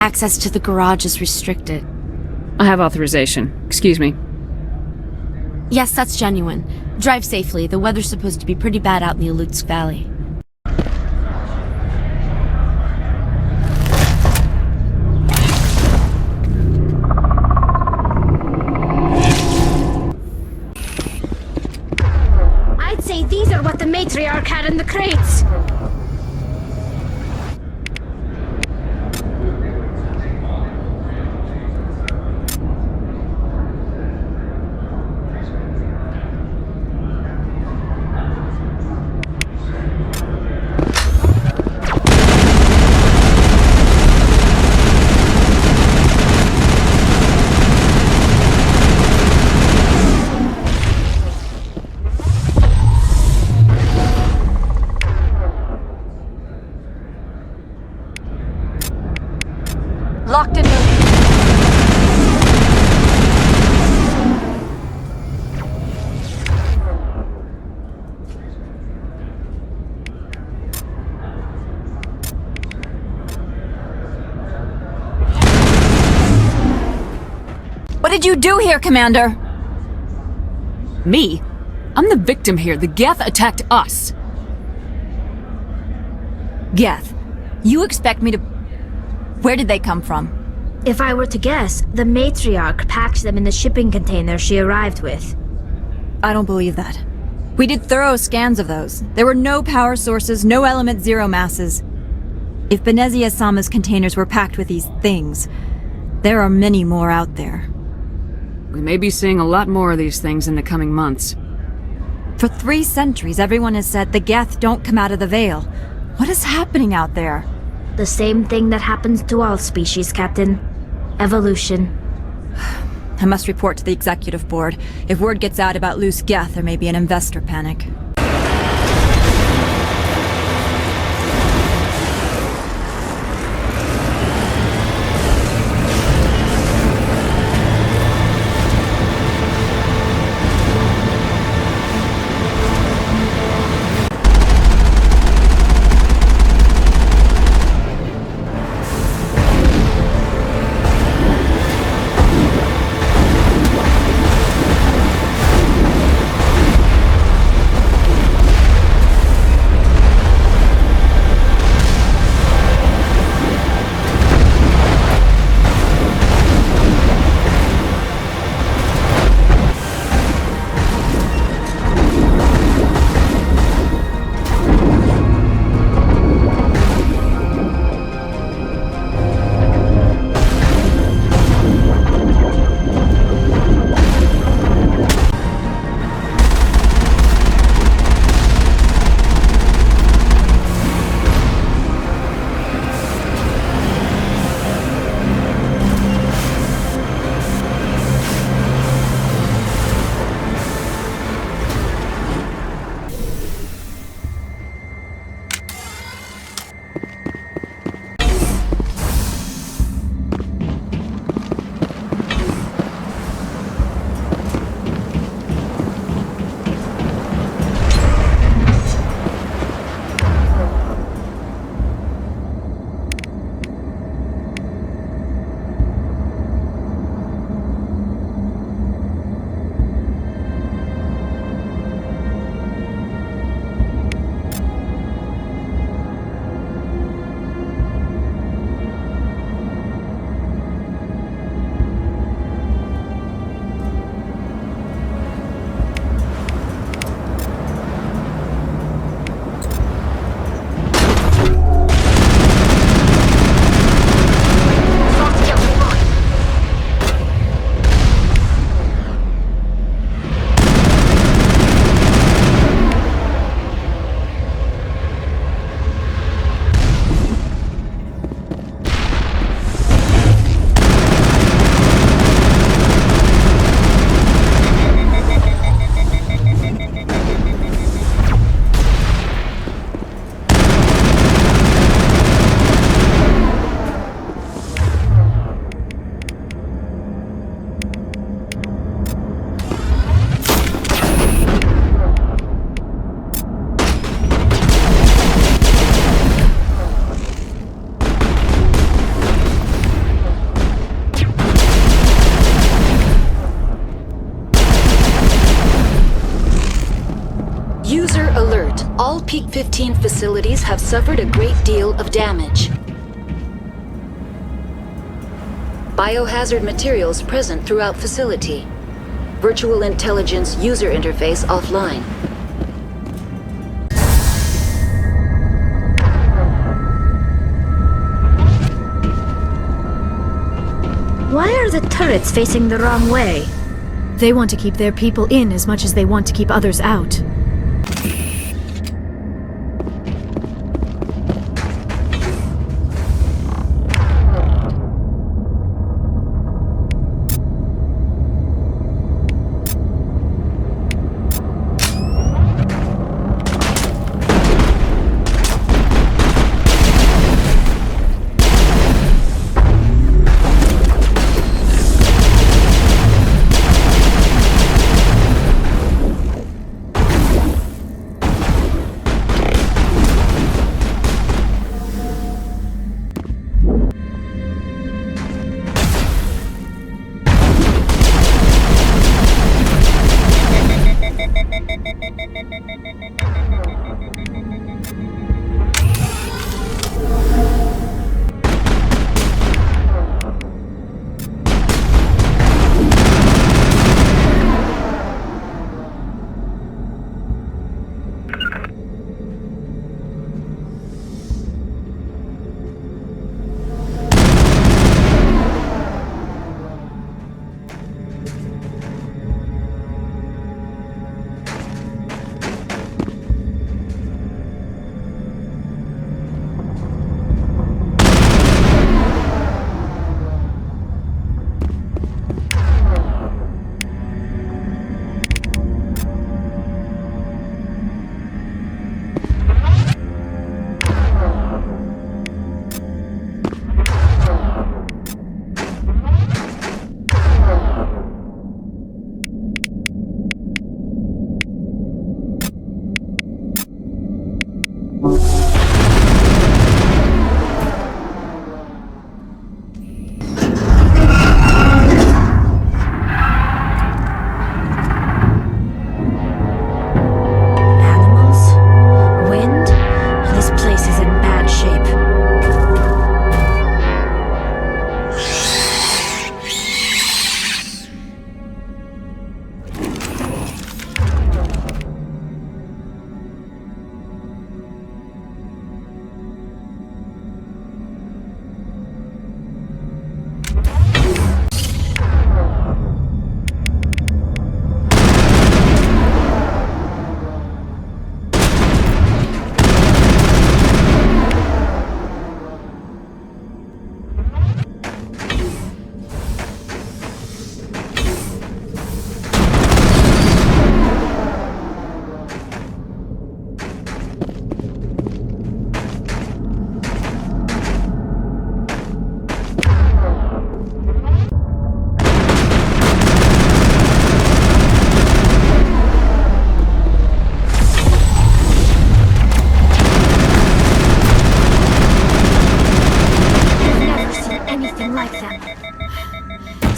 Access to the garage is restricted. I have authorization. Excuse me. Yes, that's genuine. Drive safely. The weather's supposed to be pretty bad out in the Alutsk Valley. I'd say these are what the matriarch had in the crates. Locked and moving. What did you do here, Commander? Me? I'm the victim here. The Geth attacked us. Geth, you expect me to... Where did they come from? If I were to guess, the matriarch packed them in the shipping container she arrived with. I don't believe that. We did thorough scans of those. There were no power sources, no element zero masses. If Benezia-sama's containers were packed with these things, there are many more out there. We may be seeing a lot more of these things in the coming months. For 3 centuries, everyone has said the Geth don't come out of the Veil. What is happening out there? The same thing that happens to all species, Captain. Evolution. I must report to the executive board. If word gets out about loose Geth, there may be an investor panic. Peak 15 facilities have suffered a great deal of damage. Biohazard materials present throughout facility. Virtual intelligence user interface offline. Why are the turrets facing the wrong way? They want to keep their people in as much as they want to keep others out.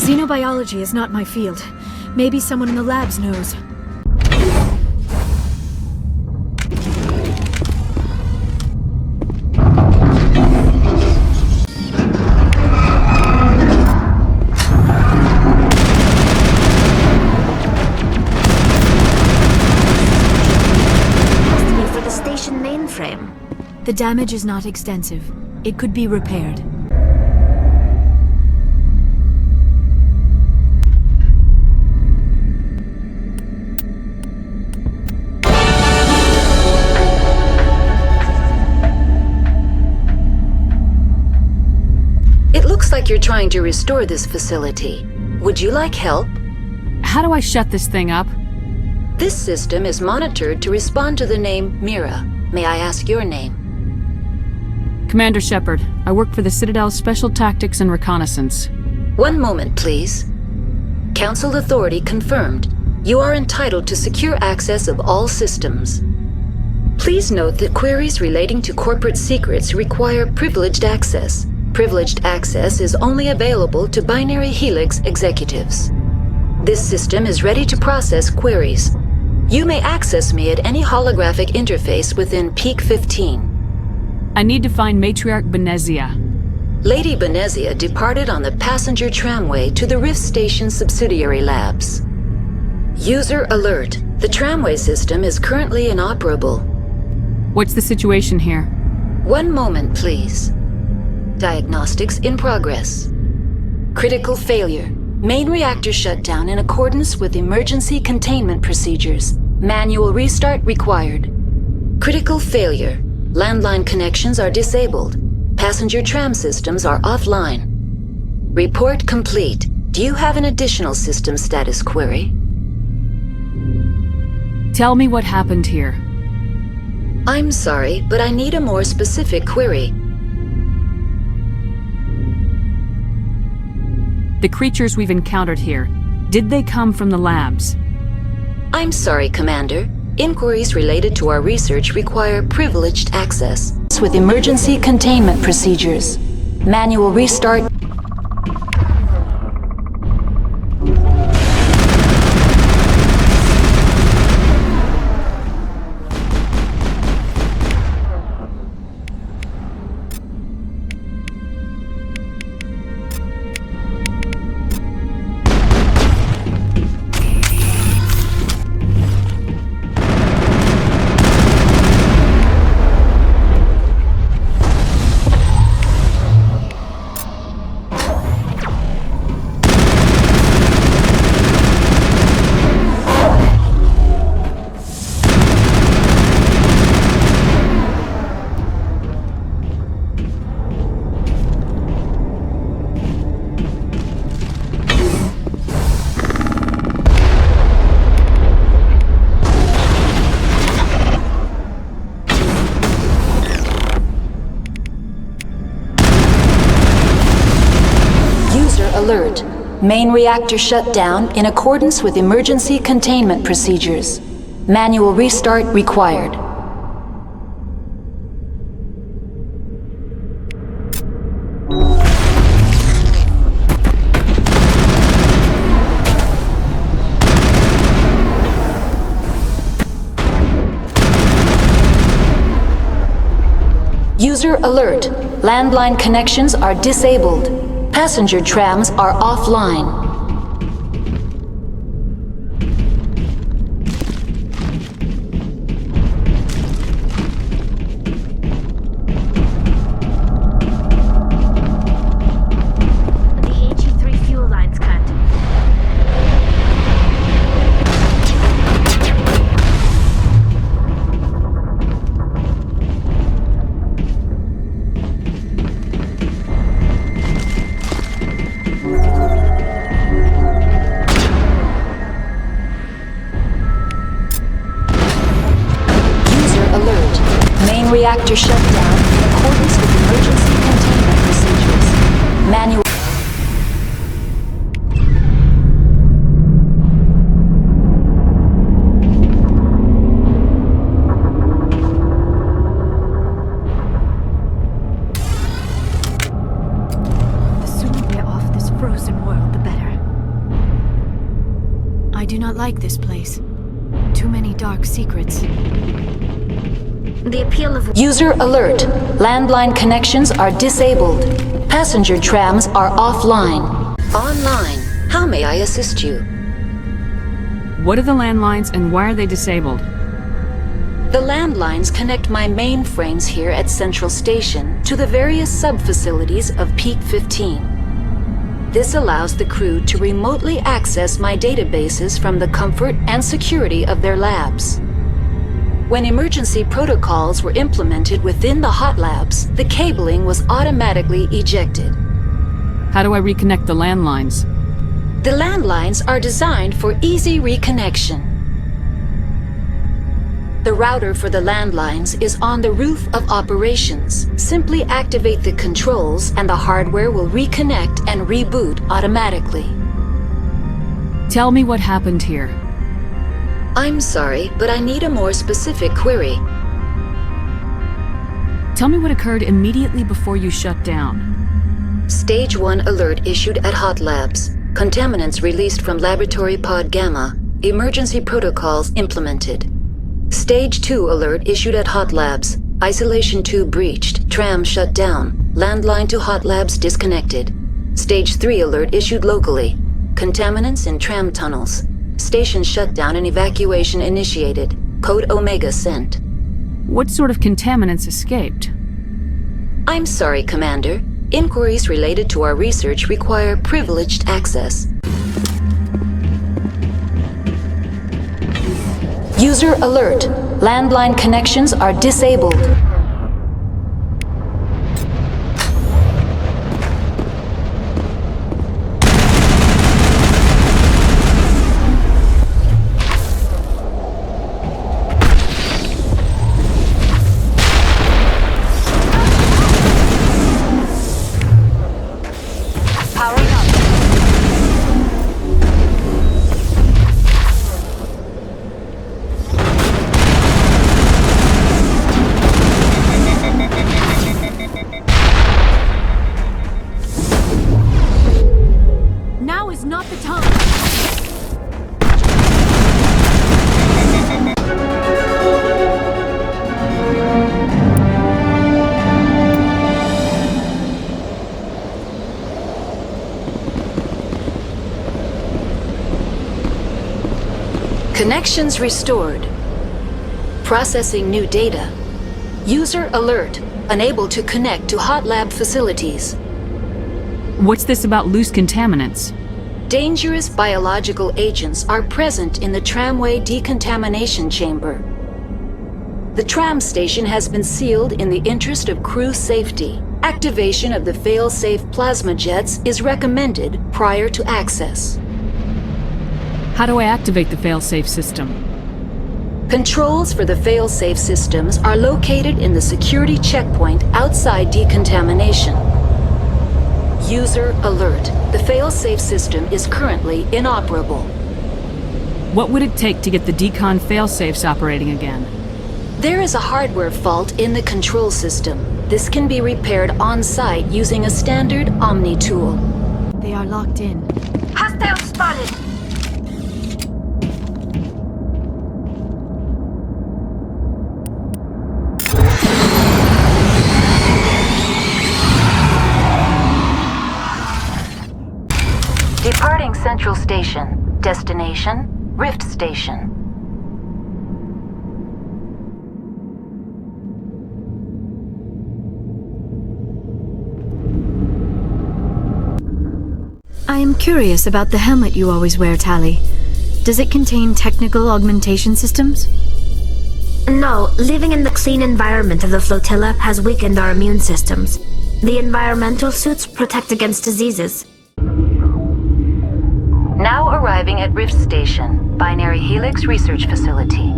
Xenobiology is not my field. Maybe someone in the labs knows. Must be for the station mainframe. The damage is not extensive. It could be repaired. Like you're trying to restore this facility. Would you like help? How do I shut this thing up? This system is monitored to respond to the name Mira. May I ask your name? Commander Shepard. I work for the Citadel's Special Tactics and Reconnaissance. One moment, please. Council authority confirmed. You are entitled to secure access of all systems. Please note that queries relating to corporate secrets require privileged access. Privileged access is only available to Binary Helix executives. This system is ready to process queries. You may access me at any holographic interface within Peak 15. I need to find Matriarch Benezia. Lady Benezia departed on the passenger tramway to the Rift Station subsidiary labs. User alert. The tramway system is currently inoperable. What's the situation here? One moment, please. Diagnostics in progress. Critical failure. Main reactor shut down in accordance with emergency containment procedures. Manual restart required. Critical failure. Landline connections are disabled. Passenger tram systems are offline. Report complete. Do you have an additional system status query? Tell me what happened here. I'm sorry, but I need a more specific query. The creatures we've encountered here, did they come from the labs? I'm sorry, Commander. Inquiries related to our research require privileged access with emergency containment procedures. Manual restart. Alert. Main reactor shut down in accordance with emergency containment procedures. Manual restart required. User alert. Landline connections are disabled. Passenger trams are offline. The HE3 fuel line's cut. Reactor shut down in accordance with emergency containment procedures. Manual. The sooner we're off this frozen world, the better. I do not like this place. Too many dark secrets. The appeal of User alert. Landline connections are disabled. Passenger trams are offline. Online. How may I assist you? What are the landlines and why are they disabled? The landlines connect my mainframes here at Central Station to the various sub-facilities of Peak 15. This allows the crew to remotely access my databases from the comfort and security of their labs. When emergency protocols were implemented within the hot labs, the cabling was automatically ejected. How do I reconnect the landlines? The landlines are designed for easy reconnection. The router for the landlines is on the roof of operations. Simply activate the controls and the hardware will reconnect and reboot automatically. Tell me what happened here. I'm sorry, but I need a more specific query. Tell me what occurred immediately before you shut down. Stage 1 alert issued at Hot Labs. Contaminants released from Laboratory Pod Gamma. Emergency protocols implemented. Stage 2 alert issued at Hot Labs. Isolation tube breached. Tram shut down. Landline to Hot Labs disconnected. Stage 3 alert issued locally. Contaminants in tram tunnels. Station shutdown and evacuation initiated. Code Omega sent. What sort of contaminants escaped? I'm sorry, Commander. Inquiries related to our research require privileged access. User alert. Landline connections are disabled. Now is not the time. Connections restored. Processing new data. User alert. Unable to connect to Hot Lab facilities. What's this about loose contaminants? Dangerous biological agents are present in the tramway decontamination chamber. The tram station has been sealed in the interest of crew safety. Activation of the fail-safe plasma jets is recommended prior to access. How do I activate the failsafe system? Controls for the fail-safe systems are located in the security checkpoint outside decontamination. User alert. The fail-safe system is currently inoperable. What would it take to get the decon failsafes operating again? There is a hardware fault in the control system. This can be repaired on-site using a standard Omni tool. They are locked in. Hostile spotted! Departing Central Station. Destination, Rift Station. I am curious about the helmet you always wear, Tally. Does it contain technical augmentation systems? No, living in the clean environment of the flotilla has weakened our immune systems. The environmental suits protect against diseases. Now arriving at Rift Station, Binary Helix Research Facility.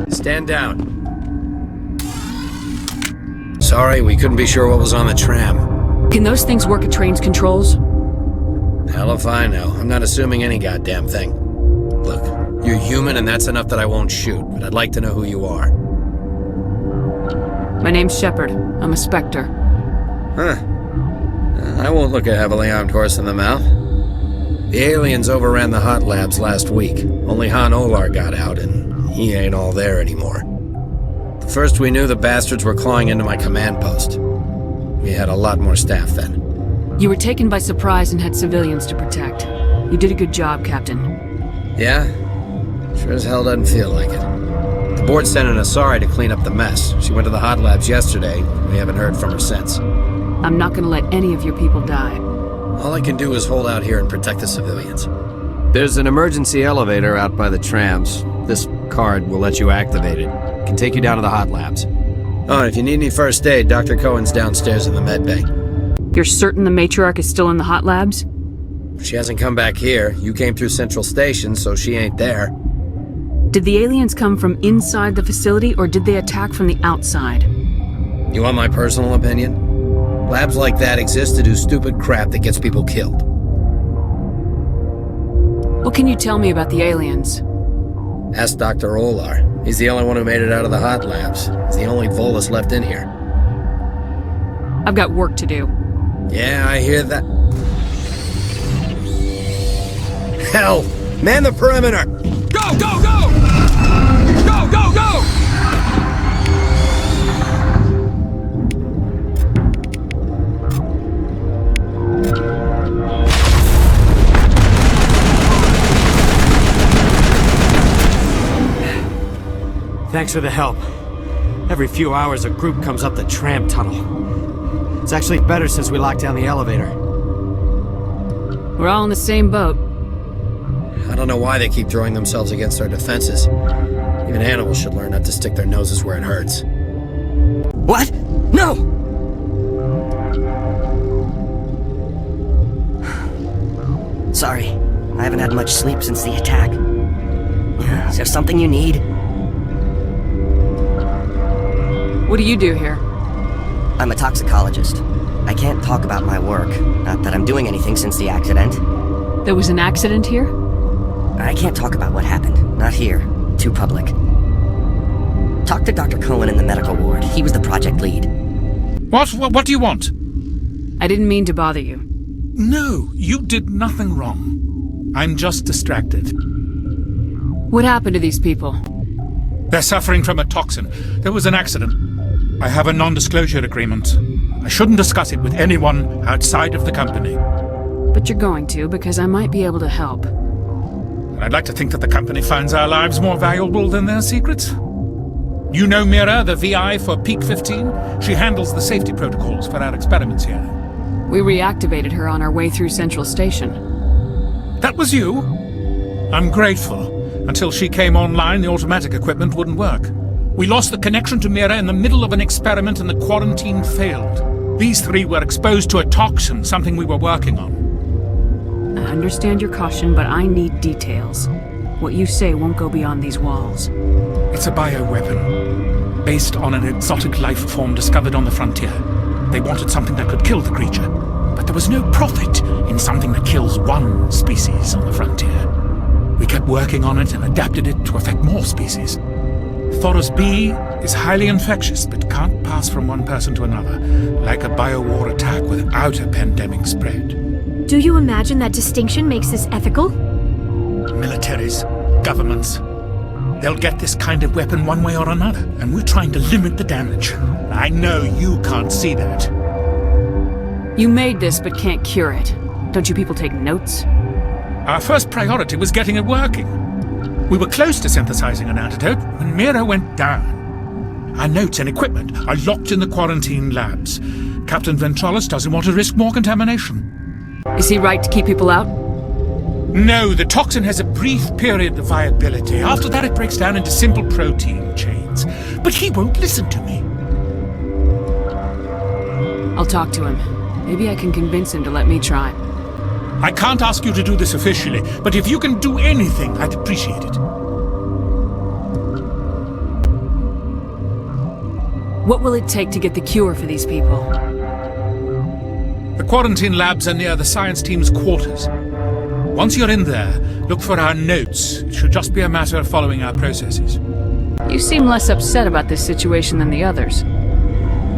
Stand down. Sorry, we couldn't be sure what was on the tram. Can those things work at train's controls? Hell if I know. I'm not assuming any goddamn thing. Look, you're human and that's enough that I won't shoot, but I'd like to know who you are. My name's Shepard. I'm a Spectre. Huh. I won't look a heavily armed horse in the mouth. The aliens overran the Hot Labs last week. Only Han Olar got out, and he ain't all there anymore. The first we knew, the bastards were clawing into my command post. We had a lot more staff then. You were taken by surprise and had civilians to protect. You did a good job, Captain. Yeah? Sure as hell doesn't feel like it. The board sent an Asari to clean up the mess. She went to the Hot Labs yesterday. We haven't heard from her since. I'm not gonna let any of your people die. All I can do is hold out here and protect the civilians. There's an emergency elevator out by the trams. This card will let you activate it. Can take you down to the Hot Labs. Oh, and if you need any first aid, Dr. Cohen's downstairs in the med bay. You're certain the matriarch is still in the Hot Labs? She hasn't come back here. You came through Central Station, so she ain't there. Did the aliens come from inside the facility, or did they attack from the outside? You want my personal opinion? Labs like that exist to do stupid crap that gets people killed. What can you tell me about the aliens? Ask Dr. Olar. He's the only one who made it out of the hot labs. He's the only Volus left in here. I've got work to do. Yeah, I hear that. Hell! Man the perimeter! Go, go, go! Go, go, go! Thanks for the help. Every few hours a group comes up the tram tunnel. It's actually better since we locked down the elevator. We're all in the same boat. I don't know why they keep throwing themselves against our defenses. Even animals should learn not to stick their noses where it hurts. What? No! Sorry, I haven't had much sleep since the attack. Is there something you need? What do you do here? I'm a toxicologist. I can't talk about my work. Not that I'm doing anything since the accident. There was an accident here? I can't talk about what happened. Not here. Too public. Talk to Dr. Cohen in the medical ward. He was the project lead. What do you want? I didn't mean to bother you. No, you did nothing wrong. I'm just distracted. What happened to these people? They're suffering from a toxin. There was an accident. I have a non-disclosure agreement. I shouldn't discuss it with anyone outside of the company. But you're going to, because I might be able to help. I'd like to think that the company finds our lives more valuable than their secrets. You know Mira, the VI for Peak 15? She handles the safety protocols for our experiments here. We reactivated her on our way through Central Station. That was you? I'm grateful. Until she came online, the automatic equipment wouldn't work. We lost the connection to Mira in the middle of an experiment and the quarantine failed. These three were exposed to a toxin, something we were working on. I understand your caution, but I need details. What you say won't go beyond these walls. It's a bioweapon, based on an exotic life form discovered on the frontier. They wanted something that could kill the creature, but there was no profit in something that kills one species on the frontier. We kept working on it and adapted it to affect more species. Thoros B is highly infectious, but can't pass from one person to another, like a biowar attack without a pandemic spread. Do you imagine that distinction makes this ethical? Militaries, governments, they'll get this kind of weapon one way or another, and we're trying to limit the damage. I know you can't see that. You made this, but can't cure it. Don't you people take notes? Our first priority was getting it working. We were close to synthesizing an antidote when Mira went down. Our notes and equipment are locked in the quarantine labs. Captain Ventralis doesn't want to risk more contamination. Is he right to keep people out? No, the toxin has a brief period of viability. After that, it breaks down into simple protein chains. But he won't listen to me. I'll talk to him. Maybe I can convince him to let me try. I can't ask you to do this officially, but if you can do anything, I'd appreciate it. What will it take to get the cure for these people? The quarantine labs are near the science team's quarters. Once you're in there, look for our notes. It should just be a matter of following our processes. You seem less upset about this situation than the others.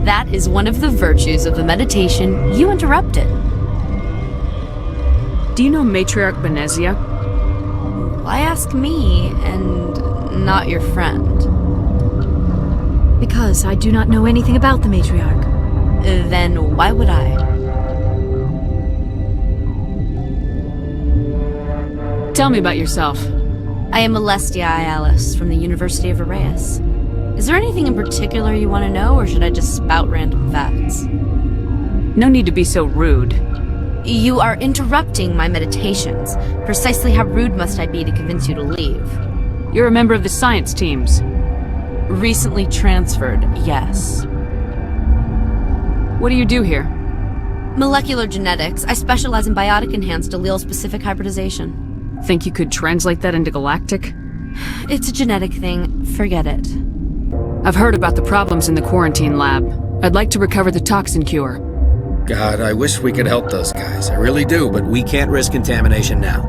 That is one of the virtues of the meditation you interrupted. Do you know Matriarch Benezia? Why ask me and not your friend? Because I do not know anything about the matriarch. Then why would I? Tell me about yourself. I am Alestia Ialis from the University of Arraeus. Is there anything in particular you want to know, or should I just spout random facts? No need to be so rude. You are interrupting my meditations. Precisely how rude must I be to convince you to leave? You're a member of the science teams. Recently transferred, yes. What do you do here? Molecular genetics. I specialize in biotic-enhanced allele-specific hybridization. Think you could translate that into galactic? It's a genetic thing. Forget it. I've heard about the problems in the quarantine lab. I'd like to recover the toxin cure. God, I wish we could help those guys. I really do, but we can't risk contamination now.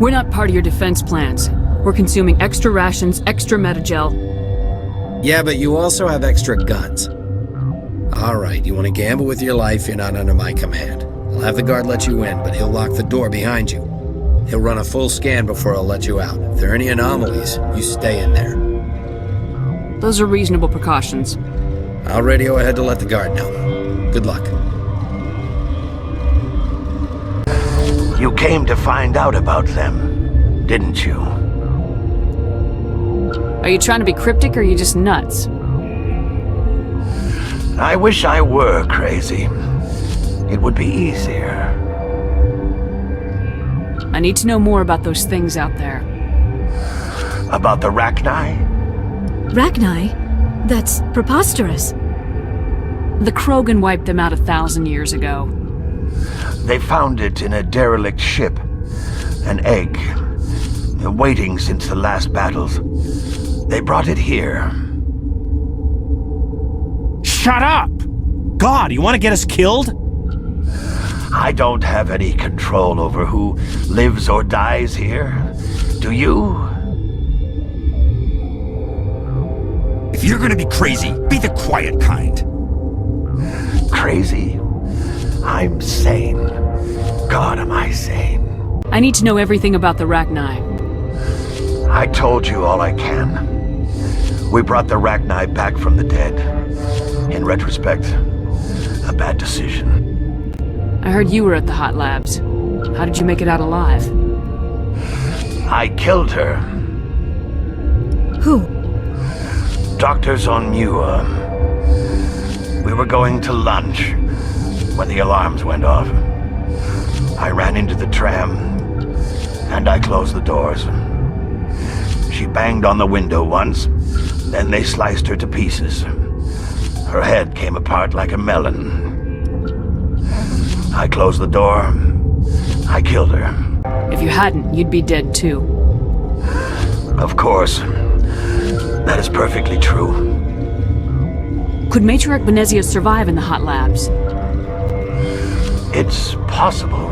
We're not part of your defense plans. We're consuming extra rations, extra metagel. Yeah, but you also have extra guns. Alright, you want to gamble with your life, you're not under my command. I'll have the guard let you in, but he'll lock the door behind you. He'll run a full scan before he'll let you out. If there are any anomalies, you stay in there. Those are reasonable precautions. I'll radio ahead to let the guard know. Good luck. You came to find out about them, didn't you? Are you trying to be cryptic or are you just nuts? I wish I were crazy. It would be easier. I need to know more about those things out there. About the Rachni? Rachni? That's preposterous. The Krogan wiped them out 1,000 years ago. They found it in a derelict ship. An egg. Waiting since the last battles. They brought it here. Shut up! God, you want to get us killed? I don't have any control over who lives or dies here. Do you? If you're gonna be crazy, be the quiet kind. Crazy? I'm sane. God, am I sane. I need to know everything about the Rachni. I told you all I can. We brought the Rachni back from the dead. In retrospect, a bad decision. I heard you were at the hot labs. How did you make it out alive? I killed her. Who? Doctors on Muir. We were going to lunch when the alarms went off. I ran into the tram, and I closed the doors. She banged on the window once, then they sliced her to pieces. Her head came apart like a melon. I closed the door. I killed her. If you hadn't, you'd be dead too. Of course. That is perfectly true. Could Matriarch Benezia survive in the hot labs? It's possible.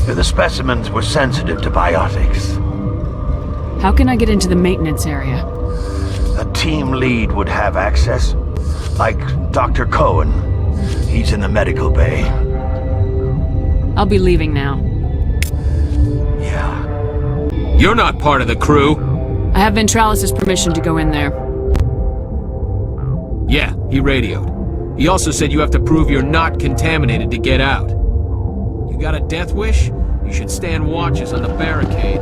The specimens were sensitive to biotics. How can I get into the maintenance area? A team lead would have access. Like Dr. Cohen. He's in the medical bay. I'll be leaving now. Yeah. You're not part of the crew. I have Ventralis' permission to go in there. Yeah, he radioed. He also said you have to prove you're not contaminated to get out. You got a death wish? You should stand watches on the barricade.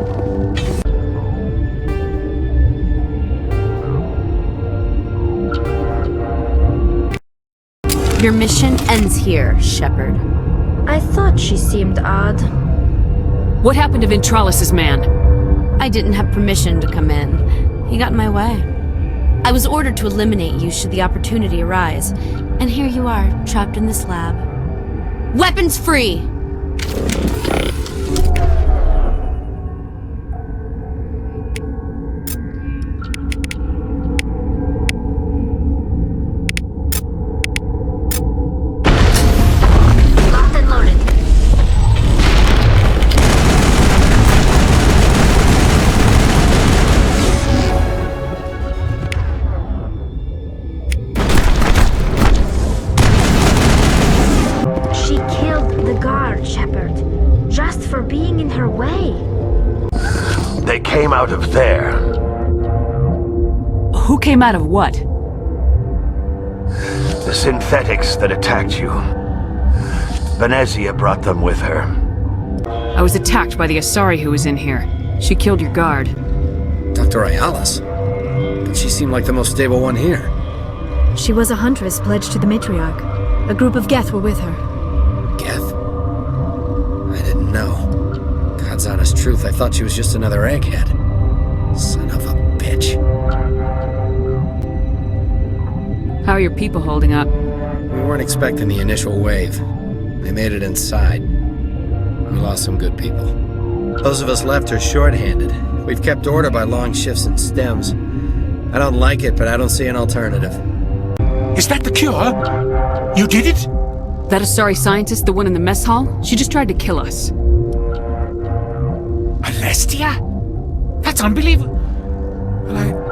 Your mission ends here, Shepard. I thought she seemed odd. What happened to Ventralis' man? I didn't have permission to come in. He got in my way. I was ordered to eliminate you should the opportunity arise. And here you are, trapped in this lab. Weapons free! Locked and loaded. She killed the guard, Shepard. Just for being in her way. They came out of there. Who came out of what? The synthetics that attacked you. Benezia brought them with her. I was attacked by the Asari who was in here. She killed your guard. Dr. Ayalis? But she seemed like the most stable one here. She was a huntress pledged to the Matriarch. A group of Geth were with her. Geth? I didn't know. God's honest truth, I thought she was just another egghead. Son of a bitch. How are your people holding up? We weren't expecting the initial wave. They made it inside. We lost some good people. Those of us left are short-handed. We've kept order by long shifts and stems. I don't like it, but I don't see an alternative. Is that the cure? You did it? That Asari scientist, the one in the mess hall? She just tried to kill us. A Celestia? That's unbelievable. Well,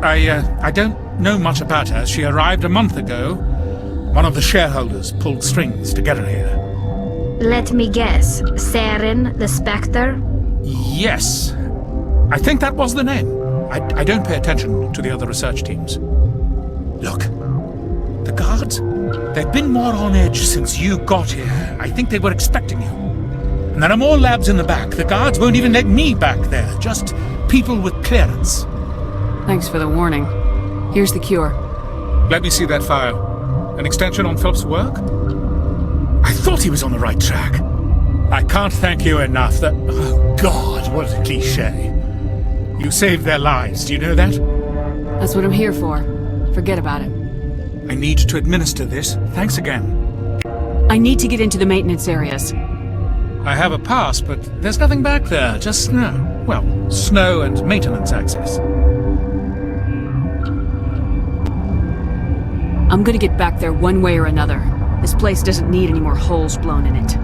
I don't know much about her. She arrived a month ago. One of the shareholders pulled strings to get her here. Let me guess. Saren, the Spectre? Yes. I think that was the name. I don't pay attention to the other research teams. Look, the guards, they've been more on edge since you got here. I think they were expecting you. And there are more labs in the back. The guards won't even let me back there. Just people with clearance. Thanks for the warning. Here's the cure. Let me see that file. An extension on Philip's work? I thought he was on the right track. I can't thank you enough that... Oh, God, what a cliché. You saved their lives, do you know that? That's what I'm here for. Forget about it. I need to administer this. Thanks again. I need to get into the maintenance areas. I have a pass, but there's nothing back there. Just snow. Well, snow and maintenance access. I'm gonna get back there one way or another. This place doesn't need any more holes blown in it.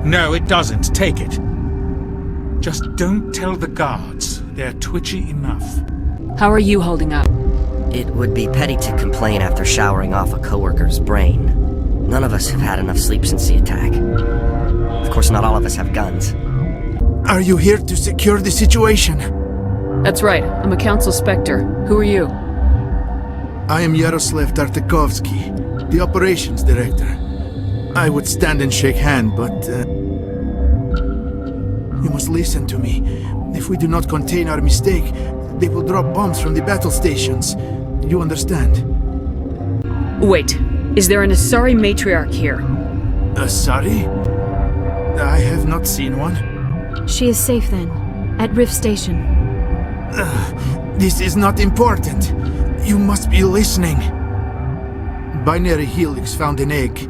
No, it doesn't. Take it. Just don't tell the guards. They're twitchy enough. How are you holding up? It would be petty to complain after showering off a coworker's brain. None of us have had enough sleep since the attack. Of course, not all of us have guns. Are you here to secure the situation? That's right. I'm a Council Spectre. Who are you? I am Yaroslav Tartakovsky, the Operations Director. I would stand and shake hand, but... you must listen to me. If we do not contain our mistake, they will drop bombs from the battle stations. You understand? Wait. Is there an Asari matriarch here? Asari? I have not seen one. She is safe then, at Rift Station. This is not important. You must be listening. Binary Helix found an egg.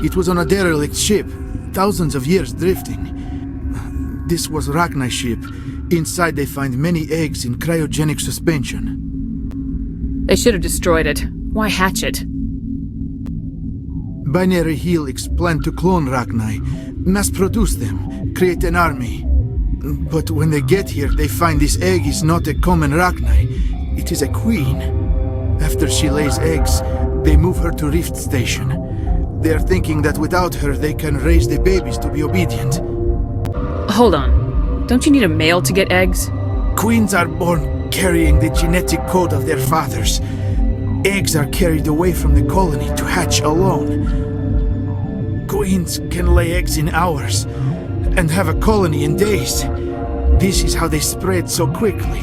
It was on a derelict ship, thousands of years drifting. This was Rachni's ship. Inside they find many eggs in cryogenic suspension. They should have destroyed it. Why hatch it? Binary Helix planned to clone Rachni, mass-produce them, create an army. But when they get here, they find this egg is not a common Rachni. It is a queen. After she lays eggs, they move her to Rift Station. They are thinking that without her, they can raise the babies to be obedient. Hold on. Don't you need a male to get eggs? Queens are born carrying the genetic code of their fathers. Eggs are carried away from the colony to hatch alone. Queens can lay eggs in hours and have a colony in days. This is how they spread so quickly.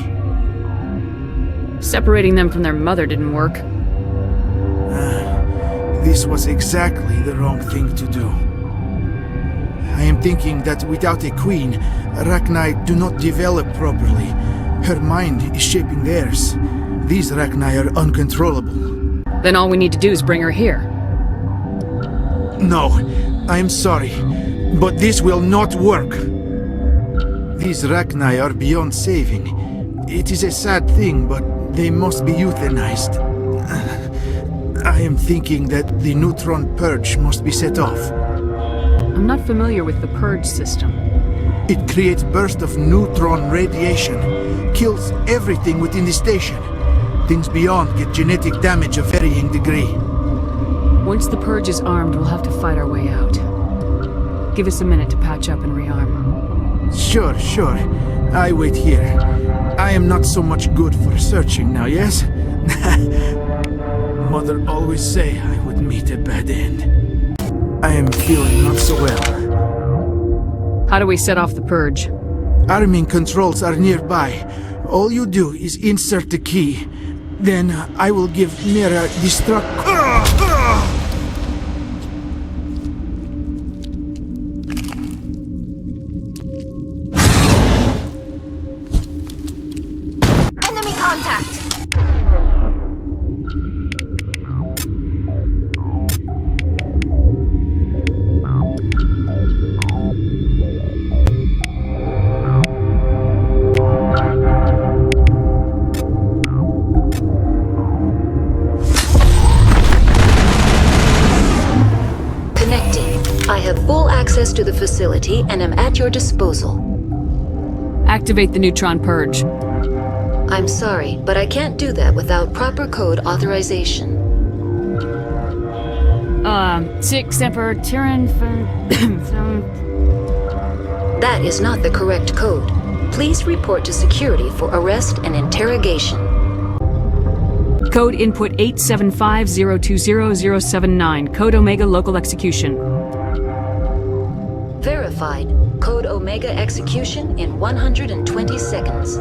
Separating them from their mother didn't work. This was exactly the wrong thing to do. I am thinking that without a queen, Rachni do not develop properly. Her mind is shaping theirs. These Rachni are uncontrollable. Then all we need to do is bring her here. No, I am sorry, but this will not work. These Rachni are beyond saving. It is a sad thing, but they must be euthanized. I am thinking that the neutron purge must be set off. I'm not familiar with the purge system. It creates bursts of neutron radiation, kills everything within the station. Things beyond get genetic damage of varying degree. Once the purge is armed, we'll have to fight our way out. Give us a minute to patch up and rearm. Sure. I wait here. I am not so much good for searching now, yes? Mother always say I would meet a bad end. I am feeling not so well. How do we set off the purge? Arming controls are nearby. All you do is insert the key. Then I will give Mira destruct... Enemy contact! I have full access to the facility and am at your disposal. Activate the neutron purge. I'm sorry, but I can't do that without proper code authorization. Six Emperor Tyrann. That is not the correct code. Please report to security for arrest and interrogation. Code input 875020079. Code Omega local execution. Verified. Code Omega execution in 120 seconds.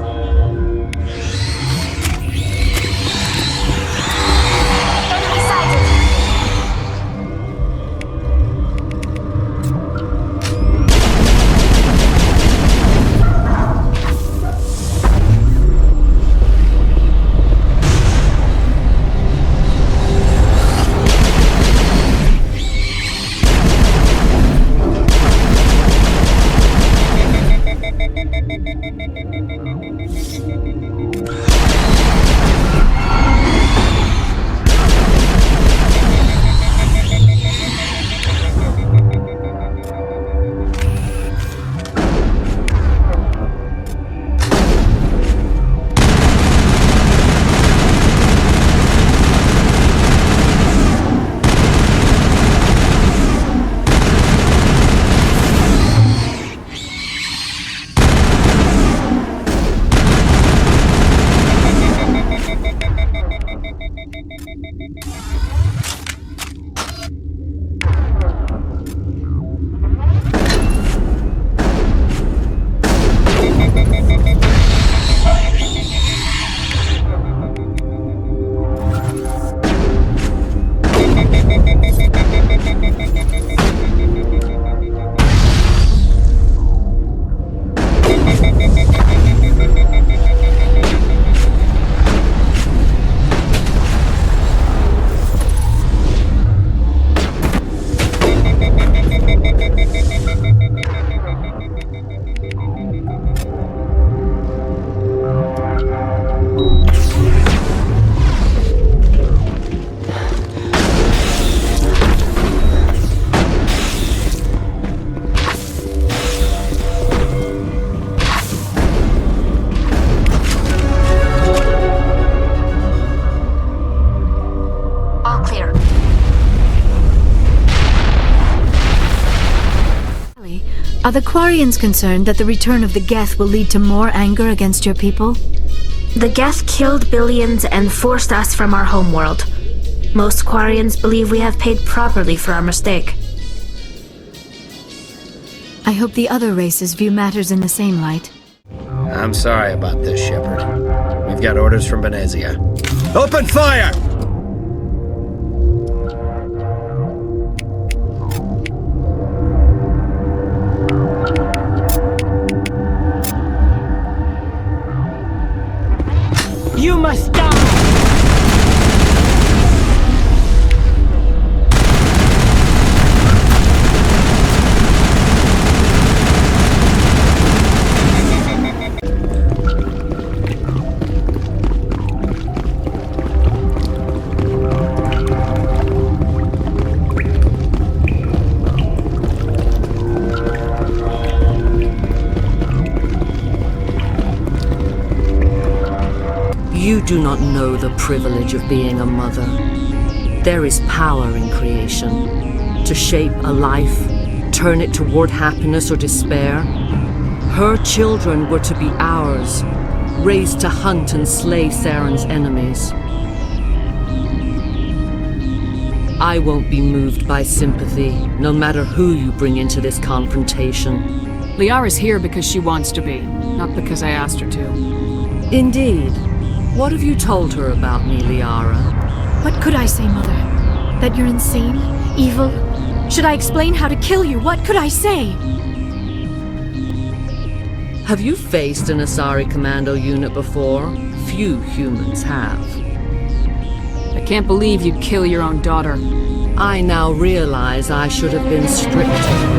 Are the Quarians concerned that the return of the Geth will lead to more anger against your people? The Geth killed billions and forced us from our homeworld. Most Quarians believe we have paid properly for our mistake. I hope the other races view matters in the same light. I'm sorry about this, Shepard. We've got orders from Venezia. Open fire! You must die! You do not know the privilege of being a mother. There is power in creation. To shape a life, turn it toward happiness or despair. Her children were to be ours, raised to hunt and slay Saren's enemies. I won't be moved by sympathy, no matter who you bring into this confrontation. Liara's here because she wants to be, not because I asked her to. Indeed. What have you told her about me, Liara? What could I say, Mother? That you're insane? Evil? Should I explain how to kill you? What could I say? Have you faced an Asari commando unit before? Few humans have. I can't believe you'd kill your own daughter. I now realize I should have been stricter with her.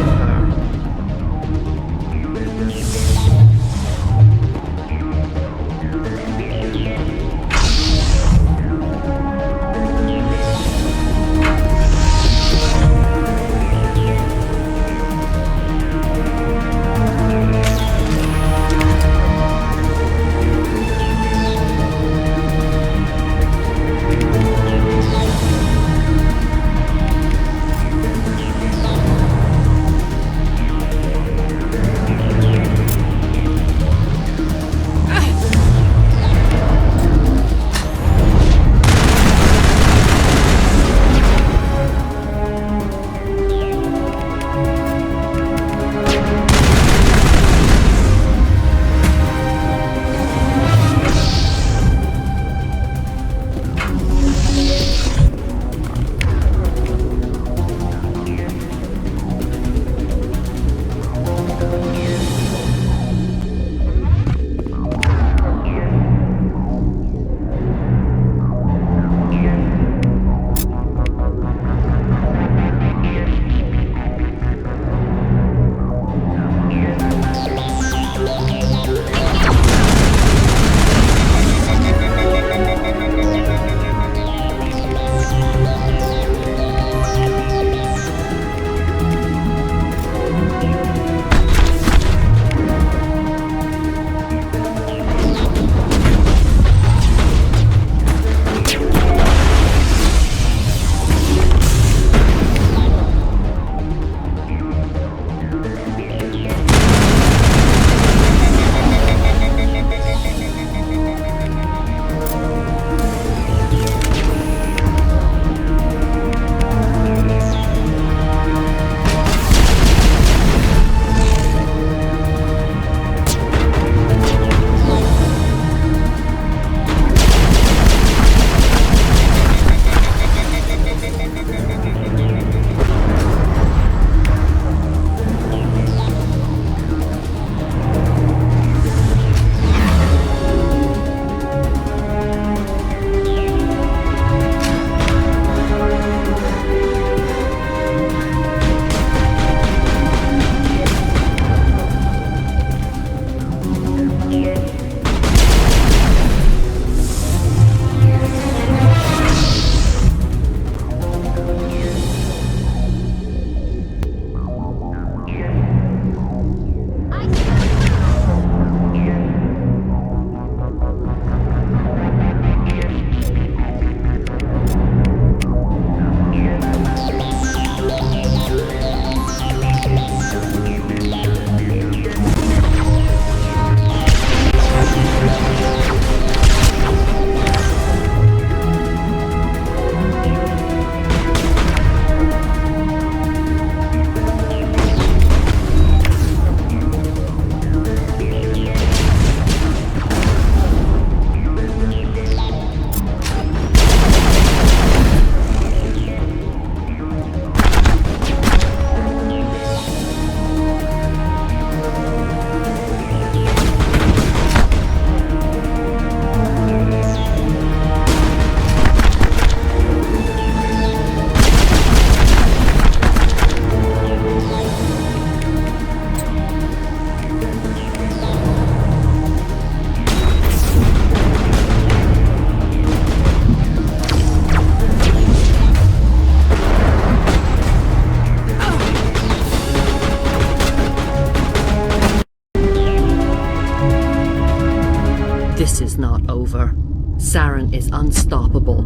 over. Saren is unstoppable.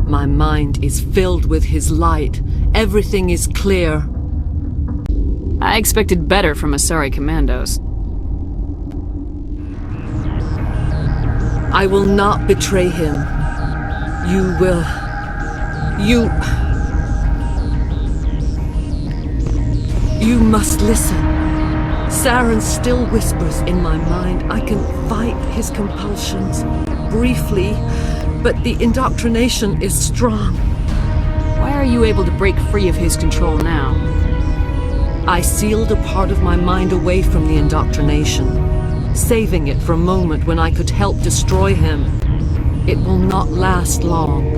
My mind is filled with his light. Everything is clear. I expected better from Asari commandos. I will not betray him. You will... You must listen. Saren still whispers in my mind. I can fight his compulsions, briefly, but the indoctrination is strong. Why are you able to break free of his control now? I sealed a part of my mind away from the indoctrination, saving it for a moment when I could help destroy him. It will not last long.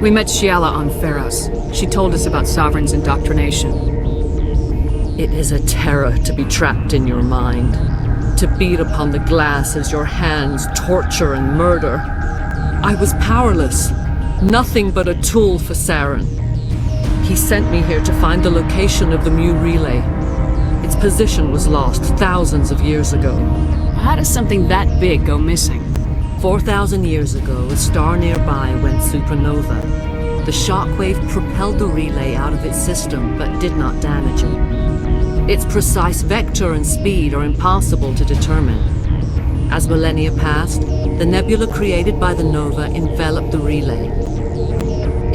We met Shiala on Pharos. She told us about Sovereign's indoctrination. It is a terror to be trapped in your mind, to beat upon the glass as your hands torture and murder. I was powerless, nothing but a tool for Saren. He sent me here to find the location of the Mu relay. Its position was lost thousands of years ago. How does something that big go missing? 4,000 years ago, a star nearby went supernova. The shockwave propelled the relay out of its system, but did not damage it. Its precise vector and speed are impossible to determine. As millennia passed, the nebula created by the nova enveloped the relay.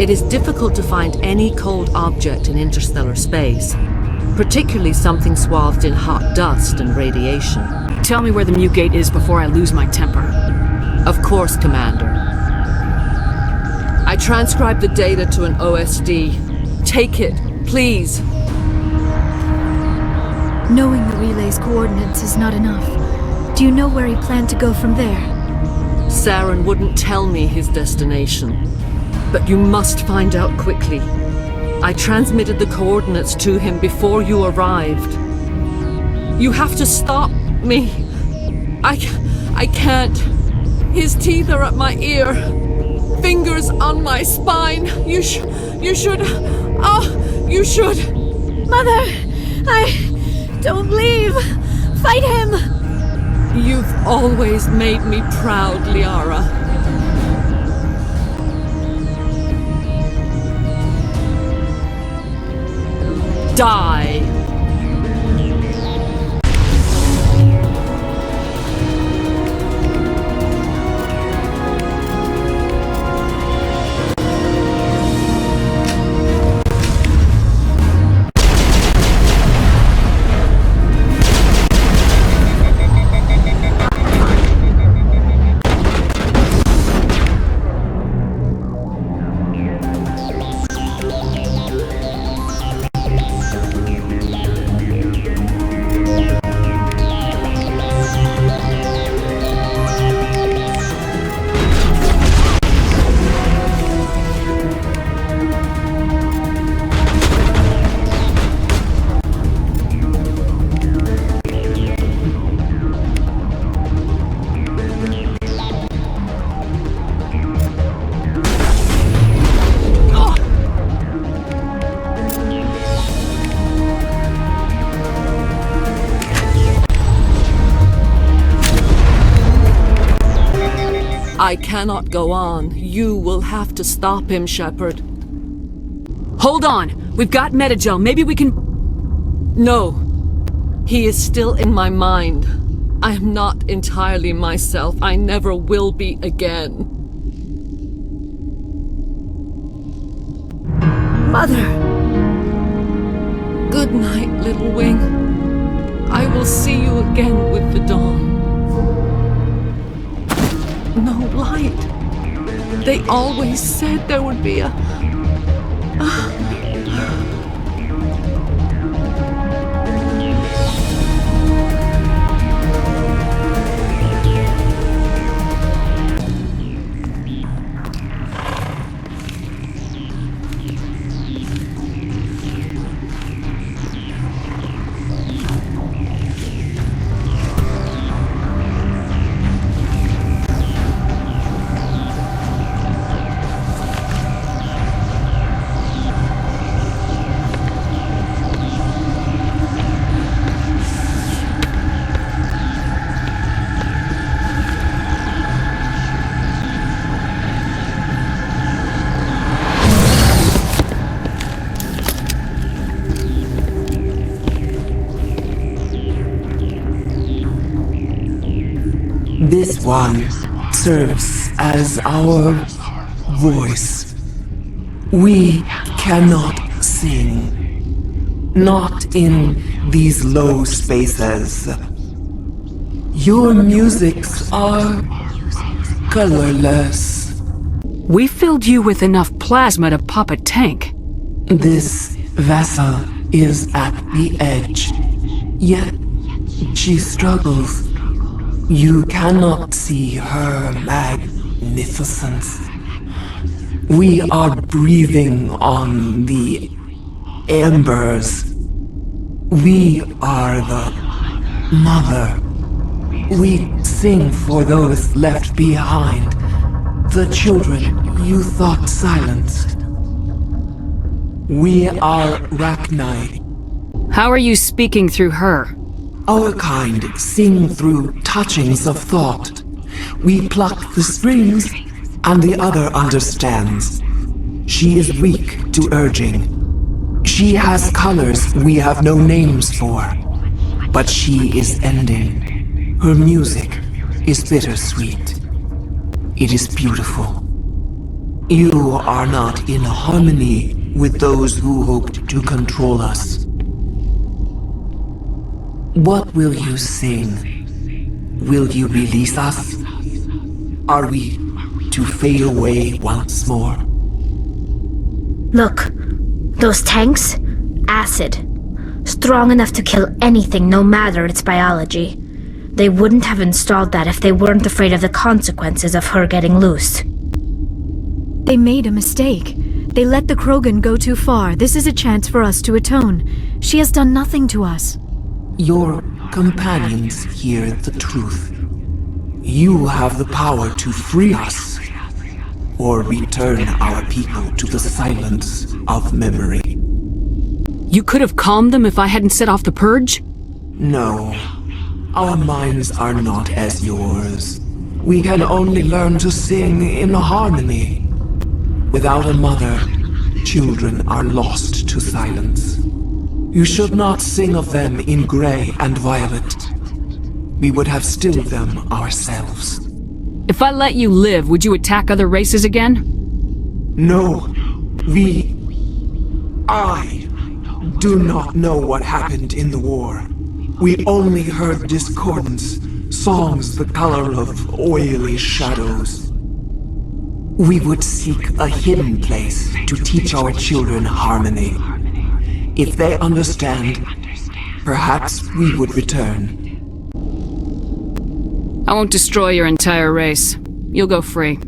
It is difficult to find any cold object in interstellar space, particularly something swathed in hot dust and radiation. Tell me where the Mu Gate is before I lose my temper. Of course, Commander. I transcribed the data to an OSD. Take it, please. Knowing the relay's coordinates is not enough. Do you know where he planned to go from there? Saren wouldn't tell me his destination. But you must find out quickly. I transmitted the coordinates to him before you arrived. You have to stop me. I can't. His teeth are at my ear. Fingers on my spine. You should... Oh, you should... Mother! Don't leave! Fight him! You've always made me proud, Liara. Die! I cannot go on. You will have to stop him, Shepard. Hold on! We've got Metagel. Maybe we can... No. He is still in my mind. I am not entirely myself. I never will be again. Mother! Good night, little wing. I will see you again with the dawn. No light. They always said there would be a... This one serves as our voice. We cannot sing. Not in these low spaces. Your musics are colorless. We filled you with enough plasma to pop a tank. This vessel is at the edge. Yet she struggles. You cannot see her magnificence. We are breathing on the embers. We are the mother. We sing for those left behind, the children you thought silenced. We are Rachni. How are you speaking through her? Our kind sing through touchings of thought. We pluck the strings, and the other understands. She is weak to urging. She has colors we have no names for. But she is ending. Her music is bittersweet. It is beautiful. You are not in harmony with those who hoped to control us. What will you sing? Will you release us? Are we to fade away once more? Look, those tanks? Acid. Strong enough to kill anything, no matter its biology. They wouldn't have installed that if they weren't afraid of the consequences of her getting loose. They made a mistake. They let the Krogan go too far. This is a chance for us to atone. She has done nothing to us. Your companions hear the truth. You have the power to free us, or return our people to the silence of memory. You could have calmed them if I hadn't set off the purge? No. Our minds are not as yours. We can only learn to sing in harmony. Without a mother, children are lost to silence. You should not sing of them in gray and violet. We would have stilled them ourselves. If I let you live, would you attack other races again? No. I do not know what happened in the war. We only heard discordance, songs the color of oily shadows. We would seek a hidden place to teach our children harmony. If they understand, perhaps we would return. I won't destroy your entire race. You'll go free.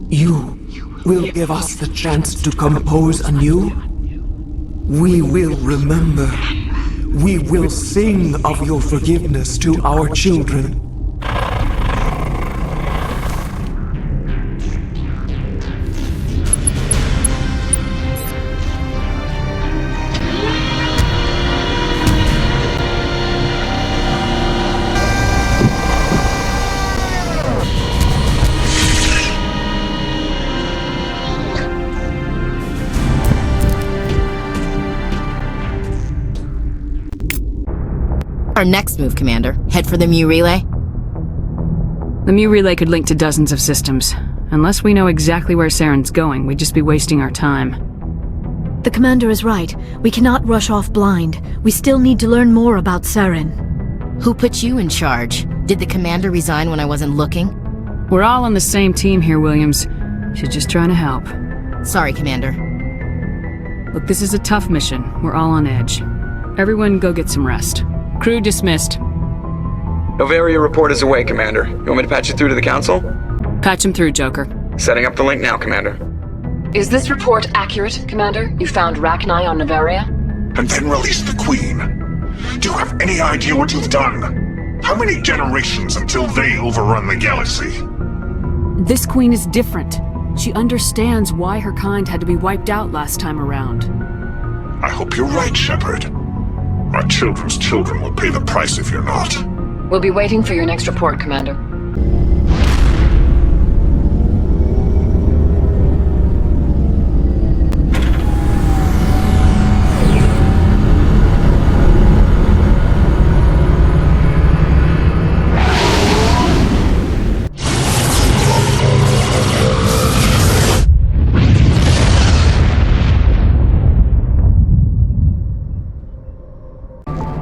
You will give us the chance to compose anew? We will remember. We will sing of your forgiveness to our children. Our next move, Commander. Head for the Mu Relay? The Mu Relay could link to dozens of systems. Unless we know exactly where Saren's going, we'd just be wasting our time. The Commander is right. We cannot rush off blind. We still need to learn more about Saren. Who put you in charge? Did the Commander resign when I wasn't looking? We're all on the same team here, Williams. She's just trying to help. Sorry, Commander. Look, this is a tough mission. We're all on edge. Everyone go get some rest. Crew dismissed. Novaria report is away, Commander. You want me to patch you through to the Council? Patch him through, Joker. Setting up the link now, Commander. Is this report accurate, Commander? You found Rachni on Novaria? And then released the Queen. Do you have any idea what you've done? How many generations until they overrun the galaxy? This Queen is different. She understands why her kind had to be wiped out last time around. I hope you're right, Shepard. Our children's children will pay the price if you're not. We'll be waiting for your next report, Commander.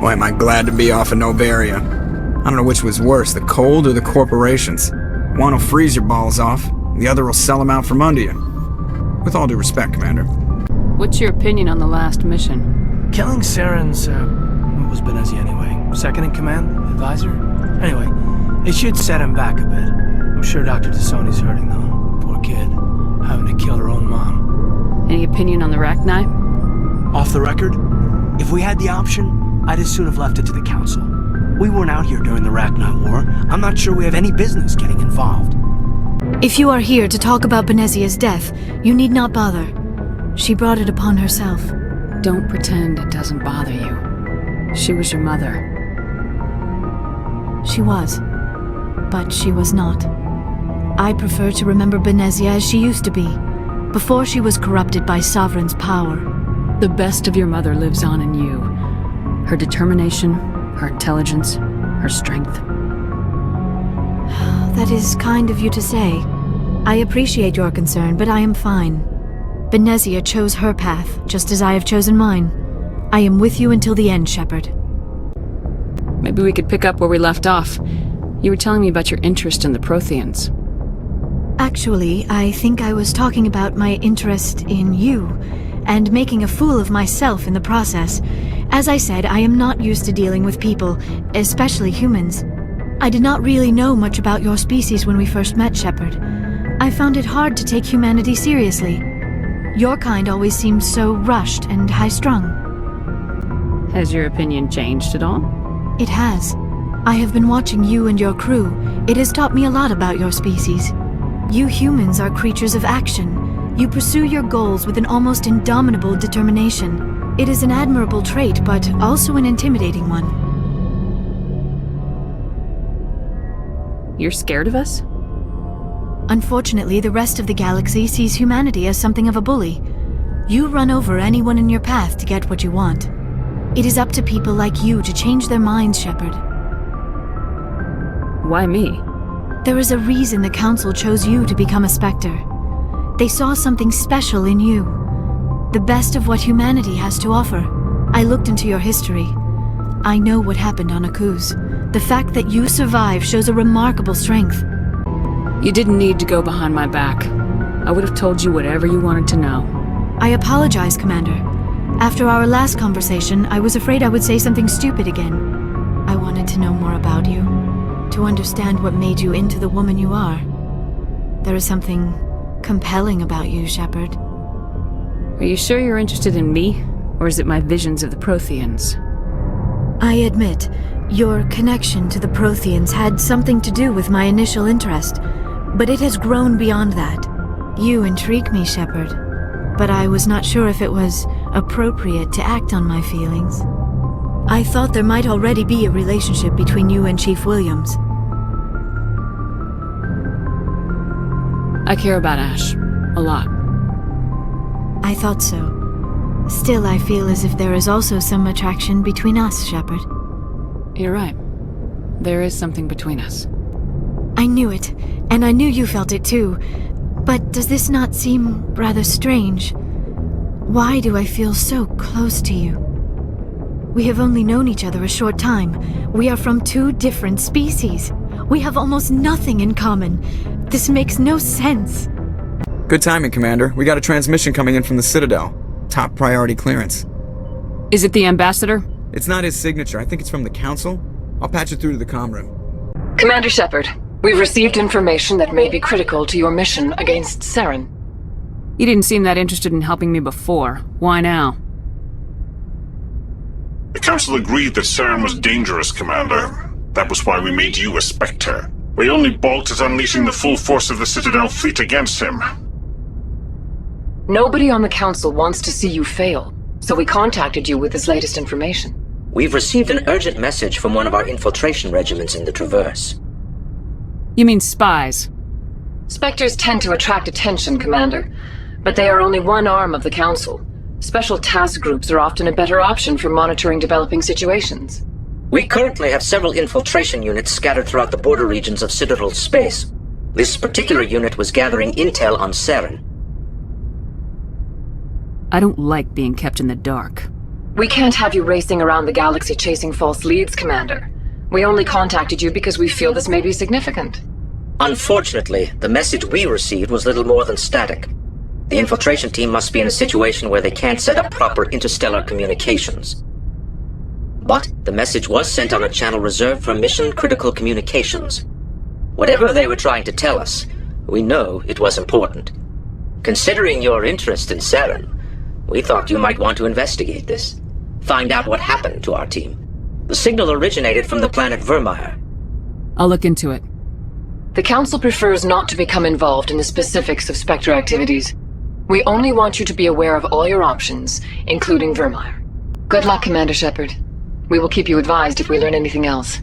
Boy, am I glad to be off of Novaria. I don't know which was worse, the cold or the corporations. One will freeze your balls off, the other will sell them out from under you. With all due respect, Commander. What's your opinion on the last mission? Killing Saren's, what was Benezia anyway? Second in command? Advisor? Anyway, it should set him back a bit. I'm sure Dr. Tassoni's hurting, though. Poor kid. Having to kill her own mom. Any opinion on the Rachni? Off the record, if we had the option, I'd as soon have left it to the Council. We weren't out here during the Rachni War. I'm not sure we have any business getting involved. If you are here to talk about Benezia's death, you need not bother. She brought it upon herself. Don't pretend it doesn't bother you. She was your mother. She was. But she was not. I prefer to remember Benezia as she used to be, before she was corrupted by Sovereign's power. The best of your mother lives on in you. Her determination, her intelligence, her strength. That is kind of you to say. I appreciate your concern, but I am fine. Benezia chose her path, just as I have chosen mine. I am with you until the end, Shepard. Maybe we could pick up where we left off. You were telling me about your interest in the Protheans. Actually, I think I was talking about my interest in you, and making a fool of myself in the process. As I said, I am not used to dealing with people, especially humans. I did not really know much about your species when we first met, Shepard. I found it hard to take humanity seriously. Your kind always seemed so rushed and high-strung. Has your opinion changed at all? It has. I have been watching you and your crew. It has taught me a lot about your species. You humans are creatures of action. You pursue your goals with an almost indomitable determination. It is an admirable trait, but also an intimidating one. You're scared of us? Unfortunately, the rest of the galaxy sees humanity as something of a bully. You run over anyone in your path to get what you want. It is up to people like you to change their minds, Shepard. Why me? There is a reason the Council chose you to become a Spectre. They saw something special in you. The best of what humanity has to offer. I looked into your history. I know what happened on Akuz. The fact that you survived shows a remarkable strength. You didn't need to go behind my back. I would have told you whatever you wanted to know. I apologize, Commander. After our last conversation, I was afraid I would say something stupid again. I wanted to know more about you, to understand what made you into the woman you are. There is something compelling about you, Shepard. Are you sure you're interested in me, or is it my visions of the Protheans? I admit, your connection to the Protheans had something to do with my initial interest, but it has grown beyond that. You intrigue me, Shepard, but I was not sure if it was appropriate to act on my feelings. I thought there might already be a relationship between you and Chief Williams. I care about Ash. A lot. I thought so. Still, I feel as if there is also some attraction between us, Shepard. You're right. There is something between us. I knew it, and I knew you felt it too. But does this not seem rather strange? Why do I feel so close to you? We have only known each other a short time. We are from two different species. We have almost nothing in common. This makes no sense. Good timing, Commander. We got a transmission coming in from the Citadel. Top priority clearance. Is it the Ambassador? It's not his signature. I think it's from the Council. I'll patch it through to the comm room. Commander Shepard, we've received information that may be critical to your mission against Saren. You didn't seem that interested in helping me before. Why now? The Council agreed that Saren was dangerous, Commander. That was why we made you a Spectre. We only balked at unleashing the full force of the Citadel fleet against him. Nobody on the Council wants to see you fail, so we contacted you with this latest information. We've received an urgent message from one of our infiltration regiments in the Traverse. You mean spies? Spectres tend to attract attention, Commander, but they are only one arm of the Council. Special task groups are often a better option for monitoring developing situations. We currently have several infiltration units scattered throughout the border regions of Citadel space. This particular unit was gathering intel on Saren. I don't like being kept in the dark. We can't have you racing around the galaxy chasing false leads, Commander. We only contacted you because we feel this may be significant. Unfortunately, the message we received was little more than static. The infiltration team must be in a situation where they can't set up proper interstellar communications. But the message was sent on a channel reserved for mission-critical communications. Whatever they were trying to tell us, we know it was important. Considering your interest in Saren, we thought you might want to investigate this. Find out what happened to our team. The signal originated from the planet Vermeer. I'll look into it. The Council prefers not to become involved in the specifics of Spectre activities. We only want you to be aware of all your options, including Vermeer. Good luck, Commander Shepard. We will keep you advised if we learn anything else.